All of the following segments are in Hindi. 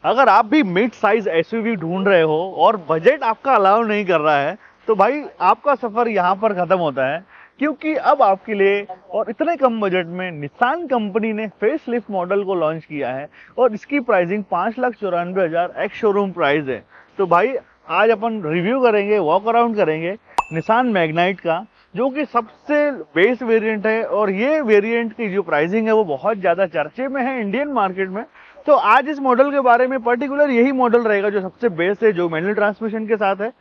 अगर आप भी मिड साइज एसयूवी ढूंढ रहे हो और बजट आपका अलाउ नहीं कर रहा है तो भाई आपका सफर यहाँ पर खत्म होता है, क्योंकि अब आपके लिए और इतने कम बजट में निसान कंपनी ने फेस लिफ्ट मॉडल को लॉन्च किया है और इसकी प्राइसिंग 5,94,000 एक्स शोरूम प्राइस है। तो भाई आज अपन रिव्यू करेंगे, वॉक अराउंड करेंगे निसान मैग्नाइट का, जो कि सबसे बेस वेरिएंट है और ये वेरिएंट की जो प्राइसिंग है वो बहुत ज़्यादा चर्चे में है इंडियन मार्केट में। तो आज इस मॉडल के बारे में पर्टिकुलर यही मॉडल रहेगा जो सबसे बेस है, जो मैनुअल ट्रांसमिशन के साथ है।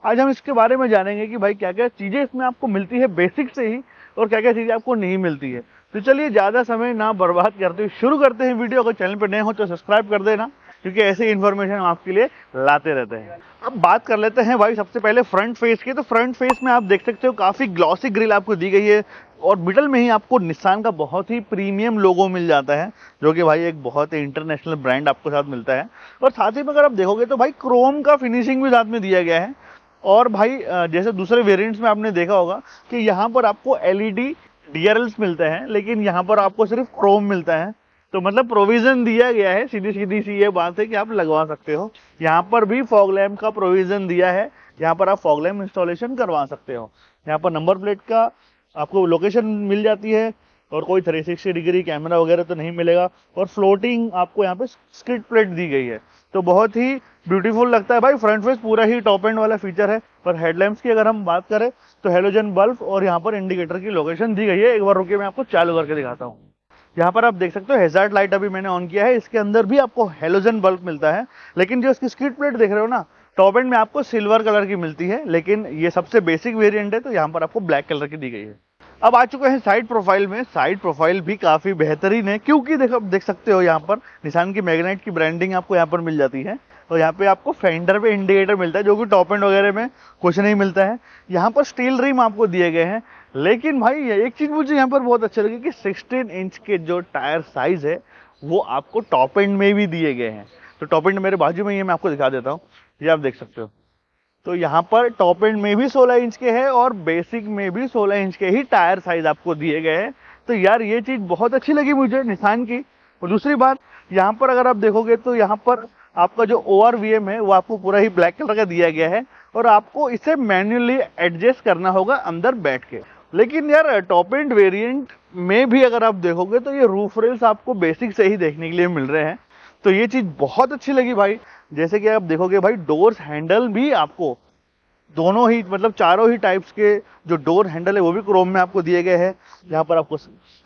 आज हम इसके बारे में जानेंगे कि भाई क्या क्या चीज़ें इसमें आपको मिलती है बेसिक से ही और क्या क्या चीज़ें आपको नहीं मिलती है। तो चलिए ज़्यादा समय ना बर्बाद करते हुए शुरू करते हैं वीडियो। अगर चैनल पर नए हो तो सब्सक्राइब कर देना, क्योंकि ऐसे इन्फॉर्मेशन हम आपके लिए लाते रहते हैं। अब बात कर लेते हैं भाई सबसे पहले फ्रंट फेस की। तो फ्रंट फेस में आप देख सकते हो काफ़ी ग्लॉसी ग्रिल आपको दी गई है और मिडल में ही आपको निसान का बहुत ही प्रीमियम लोगो मिल जाता है, जो कि भाई एक बहुत ही इंटरनेशनल ब्रांड आपको साथ मिलता है। और साथ ही में अगर आप देखोगे तो भाई क्रोम का फिनिशिंग भी साथ में दिया गया है। और भाई जैसे दूसरे वेरिएंट्स में आपने देखा होगा कि यहाँ पर आपको एलईडी डीआरएल्स मिलते हैं, लेकिन यहाँ पर आपको सिर्फ क्रोम मिलता है। तो मतलब प्रोविजन दिया गया है, सीधी सीधी सी ये बात है कि आप लगवा सकते हो। यहाँ पर भी फॉग लैम्प का प्रोविजन दिया है, यहाँ पर आप फॉग लैम्प इंस्टॉलेशन करवा सकते हो। यहाँ पर नंबर प्लेट का आपको लोकेशन मिल जाती है और कोई 360 डिग्री कैमरा वगैरह तो नहीं मिलेगा। और फ्लोटिंग आपको यहाँ पे स्किड प्लेट दी गई है, तो बहुत ही ब्यूटीफुल लगता है भाई। फ्रंट फेस पूरा ही टॉप एंड वाला फीचर है। पर हेडलैम्प्स की अगर हम बात करें तो हेलोजन बल्ब और यहाँ पर इंडिकेटर की लोकेशन दी गई है। एक बार रुकिए मैं आपको चालू करके दिखाता हूँ। यहाँ पर आप देख सकते हो हैजार्ड लाइट अभी मैंने ऑन किया है, इसके अंदर भी आपको हेलोजन बल्ब मिलता है। लेकिन जो इसकी स्किड प्लेट देख रहे हो ना, टॉप एंड में आपको सिल्वर कलर की मिलती है, लेकिन ये सबसे बेसिक वेरिएंट है तो यहाँ पर आपको ब्लैक कलर की दी गई है। अब आ चुके हैं साइड प्रोफाइल में। साइड प्रोफाइल भी काफी बेहतरीन है, क्योंकि देखो देख सकते हो यहाँ पर निसान की मैग्नाइट की ब्रांडिंग आपको यहाँ पर मिल जाती है। और यहाँ पे आपको फेंडर पे इंडिकेटर मिलता है, जो कि टॉप एंड वगैरह में कुछ नहीं मिलता है। यहाँ पर स्टील रिम आपको दिए गए हैं। लेकिन भाई एक चीज मुझे यहाँ पर बहुत अच्छा लगी कि 16 इंच के जो टायर साइज है वो आपको टॉप एंड में भी दिए गए हैं। तो टॉप एंड मेरे बाजू में ही है, मैं आपको दिखा देता हूँ, ये आप देख सकते हो। तो यहाँ पर टॉप एंड में भी 16 इंच के हैं और बेसिक में भी 16 इंच के ही टायर साइज आपको दिए गए हैं। तो यार ये चीज बहुत अच्छी लगी मुझे निसान की। और दूसरी बात, यहाँ पर अगर आप देखोगे तो यहाँ पर आपका जो ORVM है वो आपको पूरा ही ब्लैक कलर का दिया गया है और आपको इसे मैन्युअली एडजस्ट करना होगा अंदर बैठ के। लेकिन यार टॉप एंड वेरिएंट में भी अगर आप देखोगे तो ये रूफ रेल्स आपको बेसिक से ही देखने के लिए मिल रहे हैं। तो ये चीज बहुत अच्छी लगी भाई। जैसे कि आप देखोगे भाई डोर्स हैंडल भी आपको दोनों ही मतलब चारों ही टाइप्स के जो डोर हैंडल है वो भी क्रोम में आपको दिए गए हैं। यहाँ पर आपको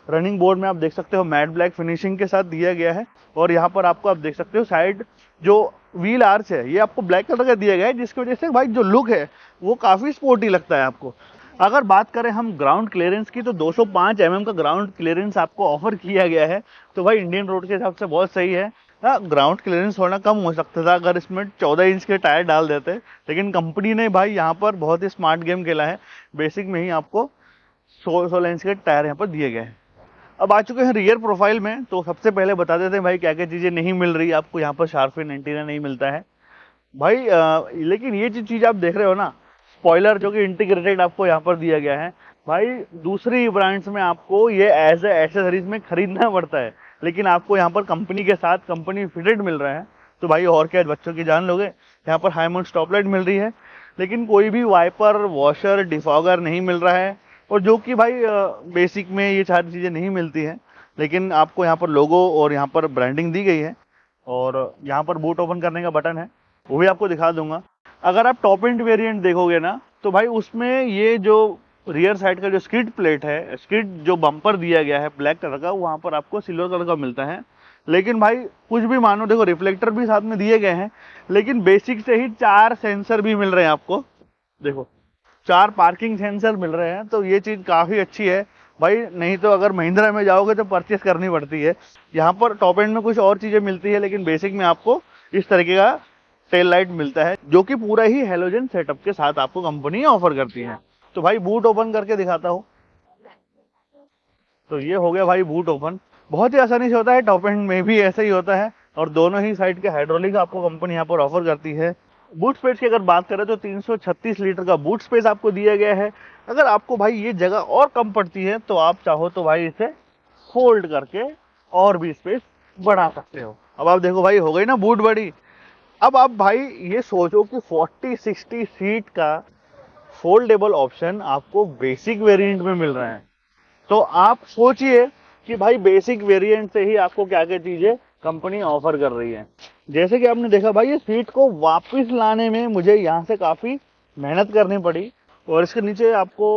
रनिंग बोर्ड में आप देख सकते हो मैट ब्लैक फिनिशिंग के साथ दिया गया है। और यहाँ पर आपको आप देख सकते हो साइड जो व्हील आर्च है ये आपको ब्लैक कलर का दिया गया है, जिसकी वजह से भाई जो लुक है वो काफी स्पोर्टी लगता है आपको। अगर बात करें हम ग्राउंड क्लियरेंस की तो 205 mm का ग्राउंड क्लियरेंस आपको ऑफर किया गया है। तो भाई इंडियन रोड के हिसाब से बहुत सही है। ग्राउंड क्लियरेंस थोड़ा कम हो सकता था अगर इसमें 14 इंच के टायर डाल देते, लेकिन कंपनी ने भाई यहाँ पर बहुत ही स्मार्ट गेम खेला है। बेसिक में ही आपको 16 इंच के टायर यहाँ पर दिए गए हैं। अब आ चुके हैं रियर प्रोफाइल में। तो सबसे पहले बता देते हैं भाई क्या क्या चीज़ें नहीं मिल रही आपको। यहाँ पर शार्प फिन एंटीना नहीं मिलता है भाई, लेकिन ये चीज़ आप देख रहे हो ना, स्पॉइलर जो कि इंटीग्रेटेड आपको यहाँ पर दिया गया है। भाई दूसरी ब्रांड्स में आपको ये एज ए एक्सेसरीज में खरीदना पड़ता है, लेकिन आपको यहाँ पर कंपनी के साथ कंपनी फिटेड मिल रहा है। तो भाई और क्या बच्चों की जान लोगे। यहाँ पर हाई माउंट स्टॉप लाइट मिल रही है, लेकिन कोई भी वाइपर, वॉशर, डिफॉगर नहीं मिल रहा है। और जो कि भाई बेसिक में ये सारी चीज़ें नहीं मिलती हैं, लेकिन आपको यहाँ पर लोगो और यहाँ पर ब्रांडिंग दी गई है। और यहाँ पर बूट ओपन करने का बटन है, वो भी आपको दिखा दूंगा। अगर आप टॉप एंड वेरिएंट देखोगे ना तो भाई उसमें ये जो रियर साइड का जो स्किड प्लेट है, स्किड जो बम्पर दिया गया है ब्लैक कलर का, वहाँ पर आपको सिल्वर कलर का मिलता है। लेकिन भाई कुछ भी मानो, देखो रिफ्लेक्टर भी साथ में दिए गए हैं, लेकिन बेसिक से ही 4 सेंसर भी मिल रहे हैं आपको। देखो 4 पार्किंग सेंसर मिल रहे हैं, तो ये चीज़ काफ़ी अच्छी है भाई। नहीं तो अगर महिंद्रा में जाओगे तो परचेस करनी पड़ती है। यहाँ पर टॉप एंड में कुछ और चीज़ें मिलती है, लेकिन बेसिक में आपको इस तरीके का टेल लाइट मिलता है, जो कि पूरा ही हेलोजन सेटअप के साथ आपको कंपनी ऑफर करती है। तो भाई बूट ओपन करके दिखाता हूँ। तो ये हो गया भाई बूट ओपन, बहुत ही आसानी से होता है। टॉप एंड में भी ऐसा ही होता है और दोनों ही साइड के हाइड्रोलिक आपको कंपनी यहाँ पर ऑफर करती है। बूट स्पेस की अगर बात करें तो 336 लीटर का बूट स्पेस आपको दिया गया है। अगर आपको भाई ये जगह और कम पड़ती है तो आप चाहो तो भाई इसे फोल्ड करके और भी स्पेस बढ़ा सकते हो। अब आप देखो भाई, हो गई ना बूट बड़ी। अब आप भाई ये सोचो कि 40-60 सीट का फोल्डेबल ऑप्शन आपको बेसिक वेरिएंट में मिल रहा है। तो आप सोचिए कि भाई बेसिक वेरिएंट से ही आपको क्या क्या चीजें कंपनी ऑफर कर रही है। जैसे कि आपने देखा भाई, ये सीट को वापस लाने में मुझे यहाँ से काफी मेहनत करनी पड़ी। और इसके नीचे आपको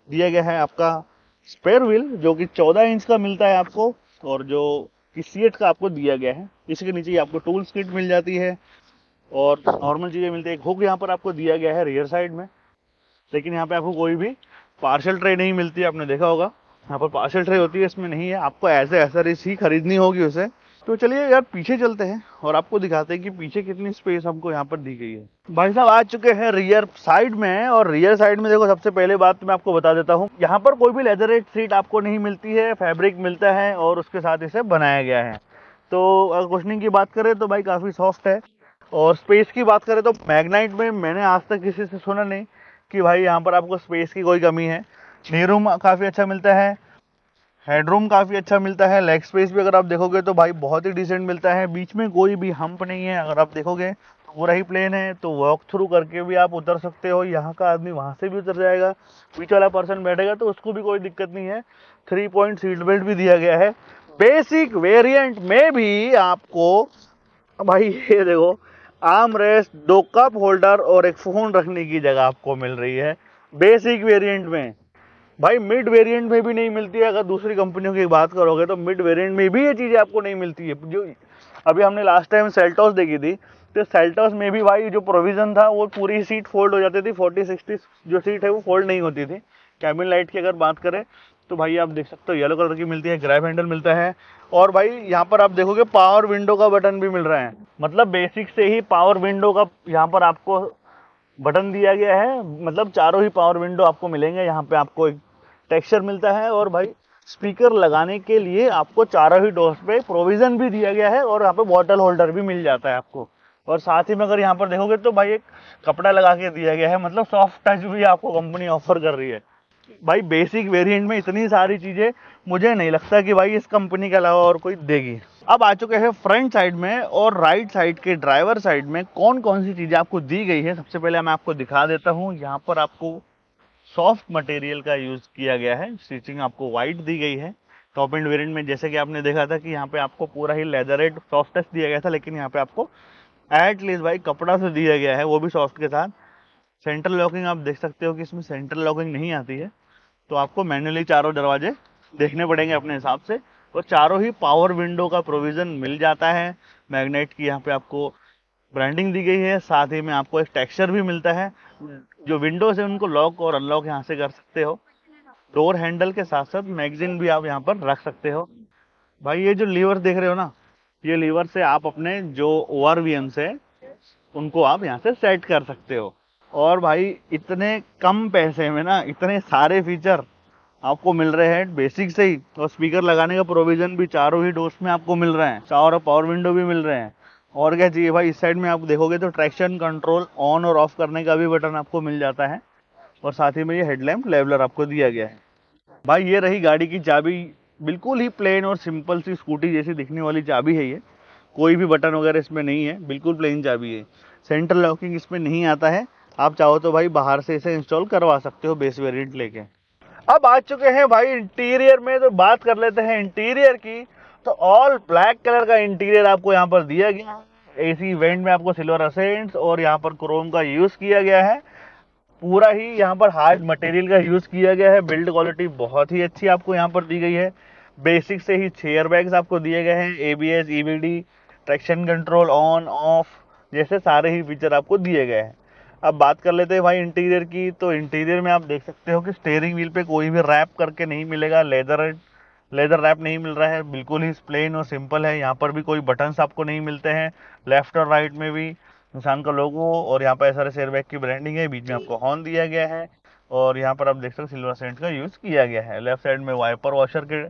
दिया गया है आपका स्पेयर व्हील, जो कि 14 इंच का मिलता है आपको, और जो कि सीएट का आपको दिया गया है। इसके नीचे ही आपको टूल्स किट मिल जाती है और नॉर्मल चीजें मिलती है। एक हुक यहाँ पर आपको दिया गया है रियर साइड में, लेकिन यहाँ पे आपको कोई भी पार्सल ट्रे नहीं मिलती है, आपने देखा होगा। यहाँ पर पार्सल ट्रे होती है, इसमें नहीं है, आपको एज ए एसरीज ही खरीदनी होगी उसे। तो चलिए यार पीछे चलते हैं और आपको दिखाते हैं कि पीछे कितनी स्पेस हमको यहाँ पर दी गई है। भाई साहब आ चुके हैं रियर साइड में, और रियर साइड में देखो, सबसे पहले बात मैं आपको बता देता हूँ, यहाँ पर कोई भी लेदर सीट आपको नहीं मिलती है, फैब्रिक मिलता है और उसके साथ इसे बनाया गया है। तो अगर कुशनिंग की बात करें तो भाई काफ़ी सॉफ्ट है। और स्पेस की बात करें तो मैग्नाइट में मैंने आज तक किसी से सुना नहीं कि भाई यहाँ पर आपको स्पेस की कोई कमी है। नी रूम काफ़ी अच्छा मिलता है, हेडरूम काफ़ी अच्छा मिलता है, लेग स्पेस भी अगर आप देखोगे तो भाई बहुत ही डिसेंट मिलता है। बीच में कोई भी हम्प नहीं है, अगर आप देखोगे तो पूरा ही प्लेन है, तो वॉक थ्रू करके भी आप उतर सकते हो। यहाँ का आदमी वहाँ से भी उतर जाएगा, बीच वाला पर्सन बैठेगा तो उसको भी कोई दिक्कत नहीं है। 3 पॉइंट सीट बेल्ट भी दिया गया है। बेसिक वेरिएंट में भी आपको भाई ये देखो, आर्म रेस्ट, 2 कप होल्डर और एक फ़ोन रखने की जगह आपको मिल रही है बेसिक वेरिएंट में। भाई मिड वेरिएंट में भी नहीं मिलती है। अगर दूसरी कंपनियों की बात करोगे तो मिड वेरिएंट में भी ये चीज़ें आपको नहीं मिलती है। जो अभी हमने लास्ट टाइम सेल्टॉस देखी थी, तो सेल्टॉस में भी भाई जो प्रोविज़न था वो पूरी सीट फोल्ड हो जाती थी, 40-60 जो सीट है वो फोल्ड नहीं होती थी। कैबिन लाइट की अगर बात करें तो भाई आप देख सकते हो येलो कलर की मिलती है, ग्रैब हैंडल मिलता है। और भाई यहाँ पर आप देखोगे पावर विंडो का बटन भी मिल रहा है, मतलब बेसिक से ही पावर विंडो का यहाँ पर आपको बटन दिया गया है। मतलब चारों ही पावर विंडो आपको मिलेंगे। यहाँ पे आपको एक टेक्सचर मिलता है, और भाई स्पीकर लगाने के लिए आपको चारों ही डोर्स पे प्रोविजन भी दिया गया है, और यहाँ पे बॉटल होल्डर भी मिल जाता है आपको। और साथ ही में अगर यहाँ पर देखोगे तो भाई एक कपड़ा लगा के दिया गया है, मतलब सॉफ्ट टच भी आपको कंपनी ऑफर कर रही है। भाई बेसिक वेरिएंट में इतनी सारी चीज़ें मुझे नहीं लगता कि भाई इस कंपनी के अलावा और कोई देगी। अब आ चुके हैं फ्रंट साइड में और राइट साइड के ड्राइवर साइड में कौन कौन सी चीज़ें आपको दी गई है। सबसे पहले मैं आपको दिखा देता हूँ। यहाँ पर आपको सॉफ्ट मटेरियल का यूज़ किया गया है, स्टिचिंग आपको वाइट दी गई है। टॉप एंड वेरिएंट में जैसे कि आपने देखा था कि यहाँ पे आपको पूरा ही लेदरेट सॉफ्ट टच दिया गया था, लेकिन यहाँ पे आपको एटलीस्ट भाई कपड़ा से दिया गया है, वो भी सॉफ्ट के साथ। सेंट्रल लॉकिंग आप देख सकते हो कि इसमें सेंट्रल लॉकिंग नहीं आती है, तो आपको मैन्युअली चारों दरवाजे देखने पड़ेंगे अपने हिसाब से। और चारों ही पावर विंडो का प्रोविज़न मिल जाता है। मैग्नेट की यहाँ पे आपको ब्रांडिंग दी गई है, साथ ही में आपको एक टेक्सचर भी मिलता है। जो विंडोज है उनको लॉक और अनलॉक यहाँ से कर सकते हो। डोर हैंडल के साथ साथ मैगजीन भी आप यहाँ पर रख सकते हो। भाई ये जो लीवर देख रहे हो ना, ये लीवर से आप अपने जो ORVMs है उनको आप यहाँ से सेट कर सकते हो। और भाई इतने कम पैसे में ना इतने सारे फीचर आपको मिल रहे हैं बेसिक से ही, और स्पीकर लगाने का प्रोविजन भी चारों ही डोर्स में आपको मिल रहा है, चारों पावर विंडो भी मिल रहे हैं। और क्या चाहिए भाई। इस साइड में आप देखोगे तो ट्रैक्शन कंट्रोल ऑन और ऑफ करने का भी बटन आपको मिल जाता है, और साथ ही में ये हेडलैम्प लेवलर आपको दिया गया है। भाई ये रही गाड़ी की चाबी, बिल्कुल ही प्लेन और सिंपल सी स्कूटी जैसी दिखने वाली चाबी है ये। कोई भी बटन वगैरह इसमें नहीं है, बिल्कुल प्लेन चाबी है। सेंट्रल लॉकिंग इसमें नहीं आता है, आप चाहो तो भाई बाहर से इसे इंस्टॉल करवा सकते हो बेस वेरिएंट लेके। अब आ चुके हैं भाई इंटीरियर में, तो बात कर लेते हैं इंटीरियर की। तो ऑल ब्लैक कलर का इंटीरियर आपको यहाँ पर दिया गया है। एसी वेंट में आपको सिल्वर असेंट्स और यहाँ पर क्रोम का यूज किया गया है। पूरा ही यहाँ पर हार्ड मटेरियल का यूज किया गया है। बिल्ड क्वालिटी बहुत ही अच्छी आपको यहाँ पर दी गई है। बेसिक से ही चेयर बैग्स आपको दिए गए हैं, ABS, EBD, traction control on off जैसे सारे ही फीचर आपको दिए गए हैं। अब बात कर लेते हैं भाई इंटीरियर की। तो इंटीरियर में आप देख सकते हो कि स्टीयरिंग व्हील पे कोई भी रैप करके नहीं मिलेगा, लेदर रैप नहीं मिल रहा है, बिल्कुल ही प्लेन और सिंपल है। यहाँ पर भी कोई बटन्स आपको नहीं मिलते हैं। लेफ्ट और राइट में भी निशान का लोगो और यहाँ पर SRS एयरबैग की ब्रांडिंग है। बीच में आपको हॉर्न दिया गया है, और यहाँ पर आप देख सकते हो सिल्वर सेंट का यूज़ किया गया है। लेफ्ट साइड में वाइपर वॉशर के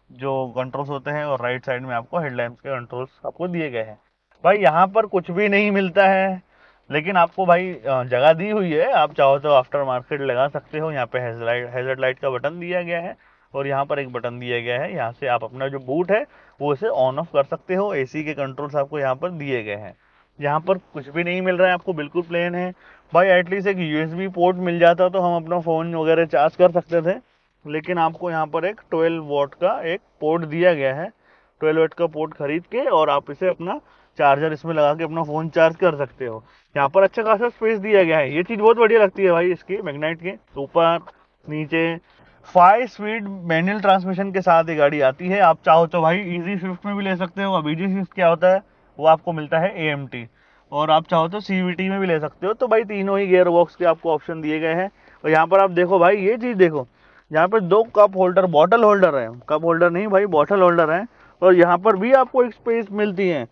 जो कंट्रोल्स होते हैं, और राइट साइड में आपको हेडलैम्प्स के कंट्रोल्स आपको दिए गए हैं। भाई यहाँ पर कुछ भी नहीं मिलता है, लेकिन आपको भाई जगह दी हुई है, आप चाहो तो आफ्टर मार्केट लगा सकते हो। यहाँ पे हेजलाइट लाइट का बटन दिया गया है, और यहाँ पर एक बटन दिया गया है, यहाँ से आप अपना जो बूट है वो इसे ऑन ऑफ कर सकते हो। एसी के कंट्रोल्स आपको यहाँ पर दिए गए हैं। यहाँ पर कुछ भी नहीं मिल रहा है आपको, बिल्कुल प्लेन है भाई। एटलीस्ट एक यूएसबी पोर्ट मिल जाता तो हम अपना फ़ोन वगैरह चार्ज कर सकते थे, लेकिन आपको यहाँ पर एक 12 वॉट का एक पोर्ट दिया गया है। 12 वॉट का पोर्ट खरीद के और आप इसे अपना चार्जर इसमें लगा के अपना फ़ोन चार्ज कर सकते हो। यहाँ पर अच्छा खासा स्पेस दिया गया है, ये चीज़ बहुत बढ़िया लगती है भाई इसकी मैग्नेट के। ऊपर नीचे 5 स्पीड मैनुअल ट्रांसमिशन के साथ ये गाड़ी आती है। आप चाहो तो भाई इजी स्विफ्ट में भी ले सकते हो। अब इजी स्विफ्ट क्या होता है, वो आपको मिलता है AMT, और आप चाहो तो CVT में भी ले सकते हो। तो भाई तीनों ही गियर बॉक्स के आपको ऑप्शन दिए गए हैं। और यहाँ पर आप देखो भाई, ये चीज़ देखो, यहाँ पर 2 कप होल्डर, बॉटल होल्डर है, कप होल्डर नहीं भाई, बॉटल होल्डर है। और यहाँ पर भी आपको एक स्पेस मिलती है।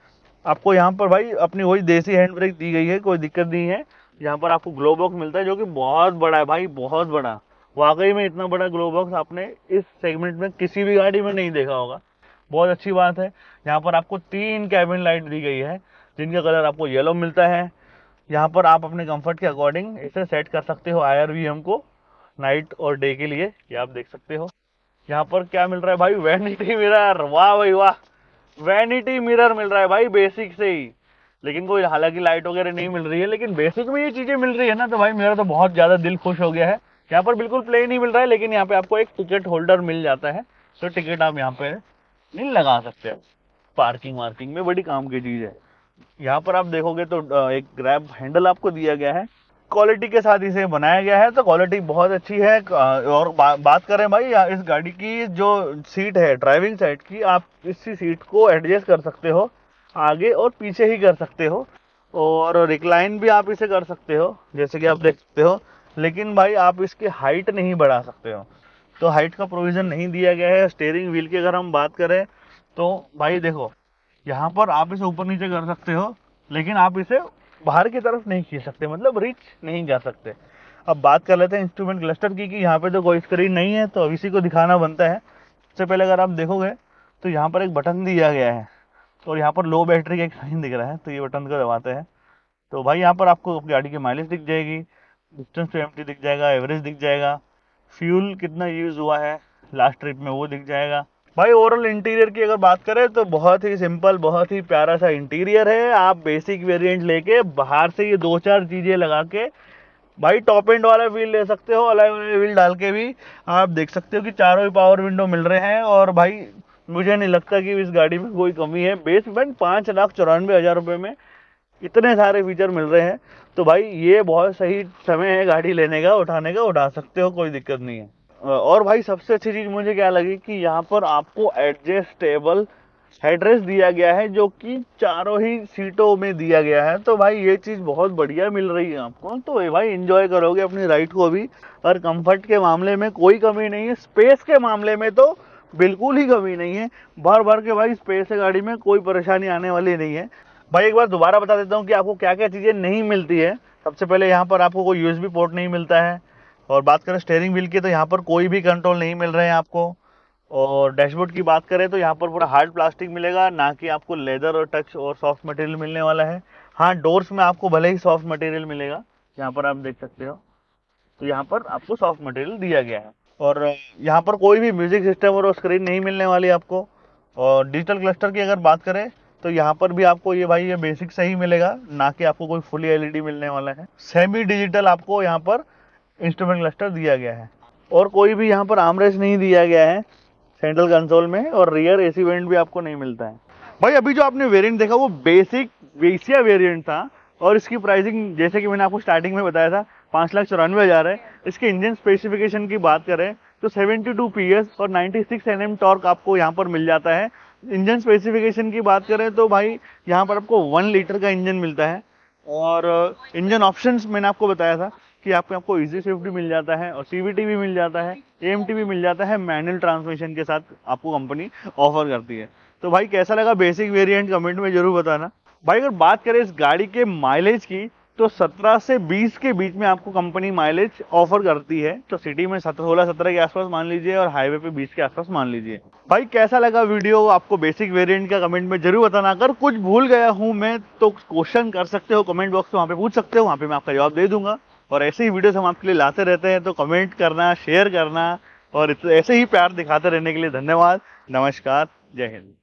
आपको यहाँ पर भाई अपनी वही देसी हैंड ब्रेक दी गई है, कोई दिक्कत नहीं है। यहाँ पर आपको ग्लो बॉक्स मिलता है जो कि बहुत बड़ा है भाई, बहुत बड़ा। वाकई में इतना बड़ा ग्लो बॉक्स आपने इस सेगमेंट में किसी भी गाड़ी में नहीं देखा होगा, बहुत अच्छी बात है। यहाँ पर आपको 3 कैबिन लाइट दी गई है जिनका कलर आपको येलो मिलता है। यहाँ पर आप अपने कंफर्ट के अकॉर्डिंग इसे सेट कर सकते हो IRVM को, नाइट और डे के लिए, ये आप देख सकते हो। यहाँ पर क्या मिल रहा है भाई, वैनिटी मिरर, वाह भाई वाह, वैनिटी मिरर मिल रहा है भाई बेसिक से ही। लेकिन कोई हालांकि लाइट वगैरह नहीं मिल रही है, लेकिन बेसिक में ये चीजें मिल रही है ना, तो भाई मेरा तो बहुत ज्यादा दिल खुश हो गया है। यहाँ पर बिल्कुल प्लेन ही मिल रहा है, लेकिन यहाँ पे आपको एक टिकट होल्डर मिल जाता है, तो टिकट आप यहाँ पे नहीं लगा सकते। पार्किंग वार्किंग में बड़ी काम की चीज है। यहाँ पर आप देखोगे तो एक ग्रैब हैंडल आपको दिया गया है, क्वालिटी के साथ इसे बनाया गया है, तो क्वालिटी बहुत अच्छी है। और बात करें भाई इस गाड़ी की जो सीट है ड्राइविंग साइड की, आप इसी सीट को एडजस्ट कर सकते हो, आगे और पीछे ही कर सकते हो, और रिक्लाइन भी आप इसे कर सकते हो जैसे कि आप देख सकते हो। लेकिन भाई आप इसकी हाइट नहीं बढ़ा सकते हो, तो हाइट का प्रोविज़न नहीं दिया गया है। स्टीयरिंग व्हील की अगर हम बात करें तो भाई देखो, यहाँ पर आप इसे ऊपर नीचे कर सकते हो, लेकिन आप इसे बाहर की तरफ नहीं खींच सकते, मतलब रीच नहीं जा सकते। अब बात कर लेते हैं इंस्ट्रूमेंट क्लस्टर की, कि यहाँ पे तो कोई स्क्रीन नहीं है, तो इसी को दिखाना बनता है। सबसे पहले अगर आप देखोगे तो यहाँ पर एक बटन दिया गया है, और यहाँ पर लो बैटरी का एक साइन दिख रहा है, तो ये बटन को दबाते हैं तो भाई यहाँ पर आपको गाड़ी की माइलेज दिख जाएगी, डिस्टेंस टू एम्प्टी दिख जाएगा, एवरेज दिख जाएगा, फ्यूल कितना यूज़ हुआ है लास्ट ट्रिप में वो दिख जाएगा। भाई ओवरऑल इंटीरियर की अगर बात करें तो बहुत ही सिंपल, बहुत ही प्यारा सा इंटीरियर है। आप बेसिक वेरिएंट लेके बाहर से ये 2-4 चीज़ें लगा के भाई टॉप एंड वाला व्हील ले सकते हो। अलॉय व्हील डाल के भी आप देख सकते हो कि चारों ही पावर विंडो मिल रहे हैं। और भाई मुझे नहीं लगता कि इस गाड़ी में कोई कमी है। बेस इवेंट 5,94,000 रुपये में इतने सारे फीचर मिल रहे हैं, तो भाई ये बहुत सही समय है गाड़ी लेने का, उठाने का, उठा सकते हो, कोई दिक्कत नहीं है। और भाई सबसे अच्छी चीज़ मुझे क्या लगी कि यहाँ पर आपको एडजस्टेबल हेडरेस्ट दिया गया है, जो कि चारों ही सीटों में दिया गया है। तो भाई ये चीज़ बहुत बढ़िया मिल रही है आपको, तो ये भाई एंजॉय करोगे अपनी राइड को भी। और कंफर्ट के मामले में कोई कमी नहीं है, स्पेस के मामले में तो बिल्कुल ही कमी नहीं है। भर भर के भाई स्पेस है गाड़ी में, कोई परेशानी आने वाली नहीं है। भाई एक बार दोबारा बता देता हूँ कि आपको क्या क्या चीज़ें नहीं मिलती है। सबसे पहले यहाँ पर आपको कोई USB पोर्ट नहीं मिलता है। और बात करें स्टीयरिंग व्हील की, तो यहाँ पर कोई भी कंट्रोल नहीं मिल रहे हैं आपको। और डैशबोर्ड की बात करें तो यहाँ पर पूरा हार्ड प्लास्टिक मिलेगा, ना कि आपको लेदर और टच और सॉफ्ट मटेरियल मिलने वाला है। हाँ, डोर्स में आपको भले ही सॉफ्ट मटेरियल मिलेगा, यहाँ पर आप देख सकते हो, तो यहाँ पर आपको सॉफ्ट मटेरियल दिया गया है। और यहाँ पर कोई भी म्यूजिक सिस्टम और स्क्रीन नहीं मिलने वाली आपको। और डिजिटल क्लस्टर की अगर बात करें तो यहाँ पर भी आपको ये भाई ये बेसिक सही मिलेगा, ना कि आपको कोई फुली LED मिलने वाला है। सेमी डिजिटल आपको यहाँ पर इंस्ट्रूमेंट क्लस्टर दिया गया है। और कोई भी यहाँ पर आर्मरेस्ट नहीं दिया गया है सेंट्रल कंसोल में, और रियर AC वेंट भी आपको नहीं मिलता है। भाई अभी जो आपने वेरिएंट देखा वो बेसिक वेसिया वेरिएंट था, और इसकी प्राइसिंग जैसे कि मैंने आपको स्टार्टिंग में बताया था 5,94,000 है। इसके इंजन स्पेसिफिकेशन की बात करें तो 72 PS और 96 Nm टॉर्क आपको यहाँ पर मिल जाता है। इंजन स्पेसिफिकेशन की बात करें तो भाई यहाँ पर आपको 1 लीटर का इंजन मिलता है। और इंजन ऑप्शंस मैंने आपको बताया था कि आपको इजी स्विफ्ट भी मिल जाता है, और CVT भी मिल जाता है, AMT भी मिल जाता है, मैनुअल ट्रांसमिशन के साथ आपको कंपनी ऑफर करती है। तो भाई कैसा लगा बेसिक वेरिएंट कमेंट में जरूर बताना। भाई अगर बात करें इस गाड़ी के माइलेज की तो 17 से 20 के बीच में आपको कंपनी माइलेज ऑफर करती है। तो सिटी में 16-17 के आसपास मान लीजिए, और हाईवे पे 20 के आसपास मान लीजिए। भाई कैसा लगा वीडियो आपको बेसिक वेरिएंट का कमेंट में जरूर बताना। अगर कुछ भूल गया हूँ मैं तो क्वेश्चन कर सकते हो कमेंट बॉक्स में, वहाँ पे पूछ सकते हो, वहाँ पे मैं आपका जवाब दे दूंगा। और ऐसे ही वीडियोस हम आपके लिए लाते रहते हैं, तो कमेंट करना, शेयर करना और ऐसे ही प्यार दिखाते रहने के लिए धन्यवाद। नमस्कार, जय हिंद।